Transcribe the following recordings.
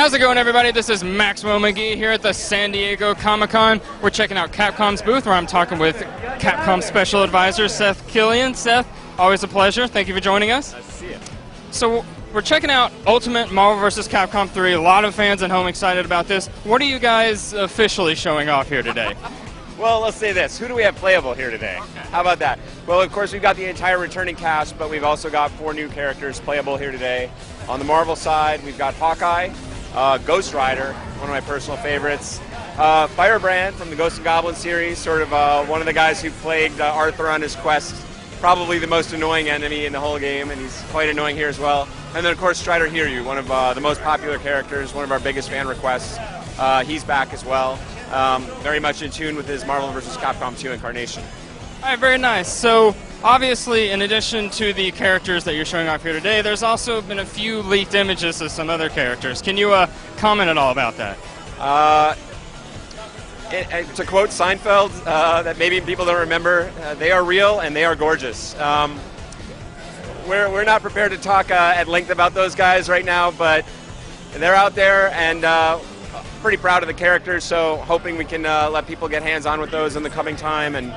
How's it going, everybody? This is Maxwell McGee here at the San Diego ComicCon. We're checking out Capcom's booth, where I'm talking with Capcom Special Advisor Seth Killian. Seth, always a pleasure. Thank you for joining us. Nice to see you. So we're checking out Ultimate Marvel vs. Capcom 3. A lot of fans at home excited about this. What are you guys officially showing off here today? Well, let's say this. Who do we have playable here today? How about that? Well, of course, we've got the entire returning cast, but we've also got 4 new characters playable here today. On the Marvel side, we've got Hawkeye, Ghost Rider, one of my personal favorites, Firebrand from the Ghost and Goblin series, sort of one of the guys who plagued Arthur on his quest, probably the most annoying enemy in the whole game, and he's quite annoying here as well. And then, of course, Strider Hiryu, one of the most popular characters, one of our biggest fan requests. He's back as well. Very much in tune with his Marvel vs. Capcom 2 incarnation. All right, very nice. So, obviously, in addition to the characters that you're showing off here today, there's also been a few leaked images of some other characters. Can you comment at all about that? To quote Seinfeld, that maybe people don't remember, they are real and they are gorgeous. We're not prepared to talk at length about those guys right now, but they're out there, and pretty proud of the characters, so hoping we can let people get hands-on with those in the coming time.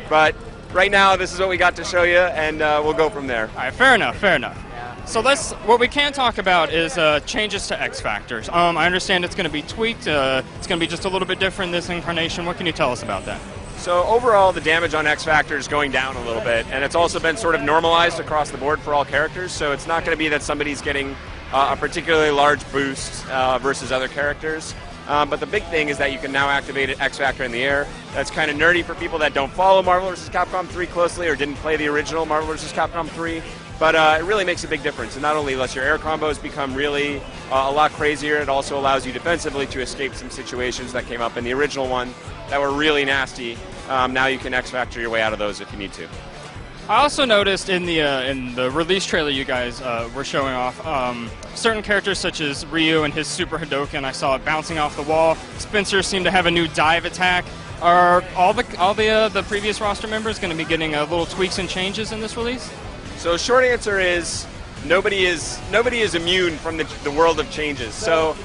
But right now, this is what we got to show you, and we'll go from there. All right, fair enough, fair enough. So what we can talk about is changes to XFactors. I understand it's going to be tweaked. It's going to be just a little bit different this incarnation. What can you tell us about that? So overall, the damage on XFactor is going down a little bit, and it's also been sort of normalized across the board for all characters, so it's not going to be that somebody's getting a particularly large boost versus other characters. But the big thing is that you can now activate XFactor in the air. That's kind of nerdy for people that don't follow Marvel vs. Capcom 3 closely or didn't play the original Marvel vs. Capcom 3. But it really makes a big difference. It not only lets your air combos become really a lot crazier, it also allows you defensively to escape some situations that came up in the original one that were really nasty. Now you can XFactor your way out of those if you need to. I also noticed in the release trailer you guys were showing off certain characters such as Ryu and his Super Hadouken. I saw it bouncing off the wall. Spencer seemed to have a new dive attack. Are all the previous roster members going to be getting little tweaks and changes in this release? So short answer is nobody is immune from the world of changes. So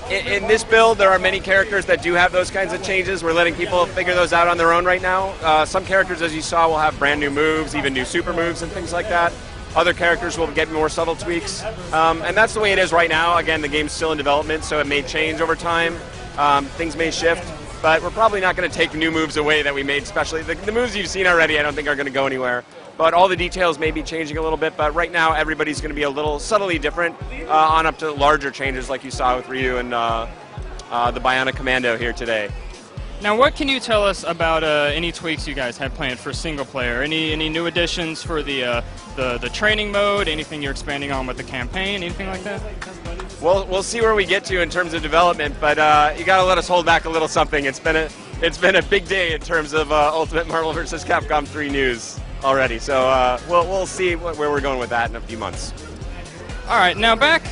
in this build, there are many characters that do have those kinds of changes. We're letting people figure those out on their own right now. Some characters, as you saw, will have brand new moves, even new super moves and things like that. Other characters will get more subtle tweaks. And that's the way it is right now. Again, the game's still in development, so it may change over time. Things may shift. But we're probably not going to take new moves away that we made, especially the moves you've seen already. I don't think are going to go anywhere. But all the details may be changing a little bit. But right now, everybody's going to be a little subtly different on up to larger changes like you saw with Ryu and the Bionic Commando here today. Now, what can you tell us about any tweaks you guys have planned for single player? Any new additions for the training mode? Anything you're expanding on with the campaign? Anything like that? Well, we'll see where we get to in terms of development, but you got to let us hold back a little something. It's been a big day in terms of Ultimate Marvel vs. Capcom 3 news already. So we'll see where we're going with that in a few months. All right, now back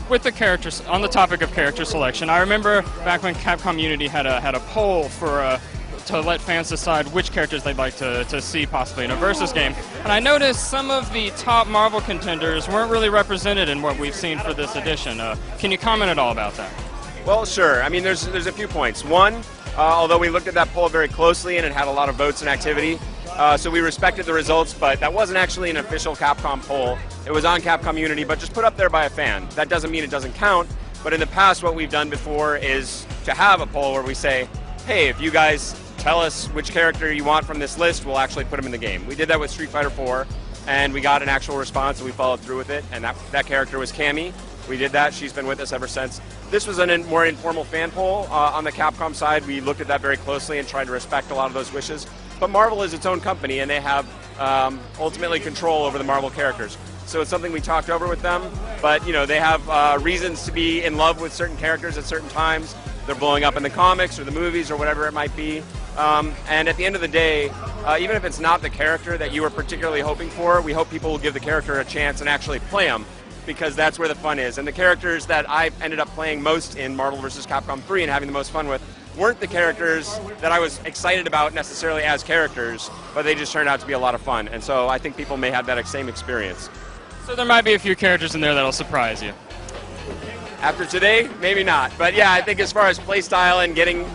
with the characters, on the topic of character selection. I remember back when Capcom Unity had a poll to let fans decide which characters they'd like to see possibly in a Versus game. And I noticed some of the top Marvel contenders weren't really represented in what we've seen for this edition. Can you comment at all about that? Well, sure. I mean, there's a few points. One, although we looked at that poll very closely and it had a lot of votes and activity, so we respected the results, but that wasn't actually an official Capcom poll. It was on Capcom Unity, but just put up there by a fan. That doesn't mean it doesn't count, but in the past what we've done before is to have a poll where we say, hey, if you guys tell us which character you want from this list, we'll actually put them in the game. We did that with Street Fighter 4, and we got an actual response, and we followed through with it, and that character was Cammy. We did that. She's been with us ever since. This was a more informal fan poll. On the Capcom side, we looked at that very closely and tried to respect a lot of those wishes. But Marvel is its own company, and they have ultimately control over the Marvel characters. So it's something we talked over with them. But, you know, they have reasons to be in love with certain characters at certain times. They're blowing up in the comics or the movies or whatever it might be. And at the end of the day, even if it's not the character that you were particularly hoping for, we hope people will give the character a chance and actually play them, because that's where the fun is. And the characters that I've ended up playing most in Marvel vs. Capcom 3 and having the most fun with weren't the characters that I was excited about necessarily as characters, but they just turned out to be a lot of fun. And so I think people may have that same experience. So there might be a few characters in there that'll surprise you. After today, maybe not. But yeah, I think as far as play style and getting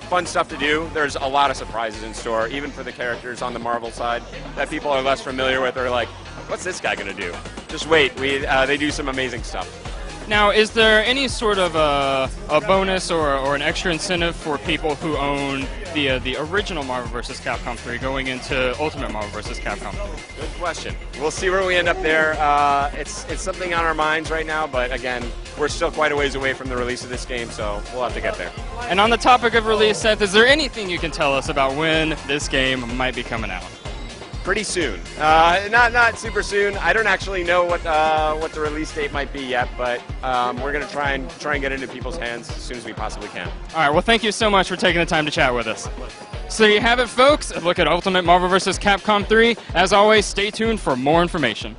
fun stuff to do, there's a lot of surprises in store, even for the characters on the Marvel side that people are less familiar with. Are like, what's this guy going to do? Just wait. They do some amazing stuff. Now, is there any sort of a bonus or an extra incentive for people who own the original Marvel vs. Capcom 3 going into Ultimate Marvel vs. Capcom 3? Good question. We'll see where we end up there. It's something on our minds right now, but again, we're still quite a ways away from the release of this game, so we'll have to get there. And on the topic of release, Seth, is there anything you can tell us about when this game might be coming out? Pretty soon. Not super soon. I don't actually know what the release date might be yet, but we're going to try and get into people's hands as soon as we possibly can. All right. Well, thank you so much for taking the time to chat with us. So there you have it, folks. A look at Ultimate Marvel vs. Capcom 3. As always, stay tuned for more information.